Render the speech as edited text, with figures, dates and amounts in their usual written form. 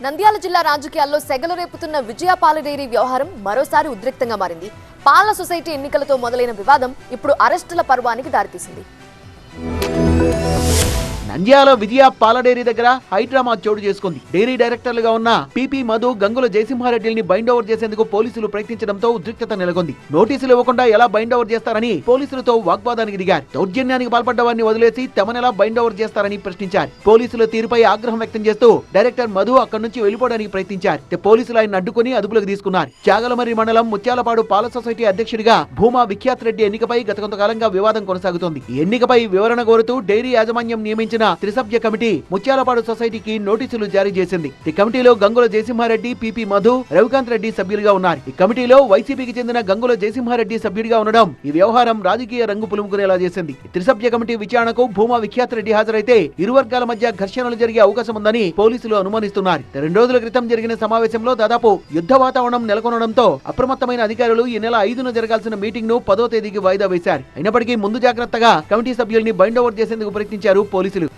నంద్యాల జిల్లా రాజకీయాల్లో సెగలు రేపుతున్న విజయ పాల డైరీ వ్యవహారం మరోసారి ఉద్రిక్తంగా మారింది. పాల సొసైటీ ఎన్నికలతో మొదలైన వివాదం ఇప్పుడు అరెస్టుల పర్వానికి దారితీసింది. నంద్యాల విజయ పాల డైరీ దగ్గర హైడ్రామా చోటు చేసుకుంది. డైరీ డైరెక్టర్లుగా ఉన్న పిపి మధు, గంగుల జయసింహారెడ్డిని బైండ్ ఓవర్ చేసేందుకు పోలీసులు ప్రయత్నించడంతో ఉద్రిక్తత నెలకొంది. నోటీసులు ఇవ్వకుండా ఎలా బైండ్ ఓవర్ చేస్తారని పోలీసులతో వాగ్వాదానికి దిగారు. దౌర్జన్యానికి పాల్పడ్డ వారిని వదిలేసి తమనెలా బైండ్ ఓవర్ చేస్తారని ప్రశ్నించారు. పోలీసుల తీరుపై ఆగ్రహం వ్యక్తం చేస్తూ డైరెక్టర్ మధు అక్కడి నుంచి వెళ్లిపోవడానికి ప్రయత్నించారు. పోలీసులు ఆయన అడ్డుకుని అదుపులోకి తీసుకున్నారు. చాగలమర్రి మండలం ముత్యాలపాడు పాల సొసైటీ అధ్యక్షుడిగా భూమా విఖ్యాత్ రెడ్డి ఎన్నికపై గత కొంతకాలంగా వివాదం కొనసాగుతోంది. ఈ ఎన్నికపై వివరణ కోరుతూ డైరీ యాజమాన్యం నియమించిన త్రిసభ్య కమిటీ ముత్యాలపాడు సొసైటీకి నోటీసులు జారీ చేసింది. ఈ కమిటీలో గంగుల జయసింహారెడ్డి, పిపి మధు, రవికాంత్ రెడ్డి సభ్యులుగా ఉన్నారు. ఈ కమిటీలో వైసీపీకి చెందిన గంగుల జయసింహారెడ్డి సభ్యుడిగా ఉండడం ఈ వ్యవహారం రాజకీయ రంగు పులుముకునేలా చేసింది. త్రిసభ్య కమిటీ విచారణకు భూమా విఖ్యాత్ రెడ్డి హాజరైతే ఇరు వర్గాల మధ్య ఘర్షణలు జరిగే అవకాశం ఉందని పోలీసులు అనుమానిస్తున్నారు. 2 రోజుల క్రితం జరిగిన సమావేశంలో దాదాపు యుద్ధ వాతావరణం నెలకొనడంతో అప్రమత్తమైన అధికారులు ఈ నెల 5న జరగాల్సిన మీటింగ్ ను 10వ తేదీకి వాయిదా వేశారు. అయినప్పటికీ ముందు జాగ్రత్తగా కమిటీ సభ్యుల్ని బైండ్ ఓవర్ చేసేందుకు ప్రయత్నించారు పోలీసులు.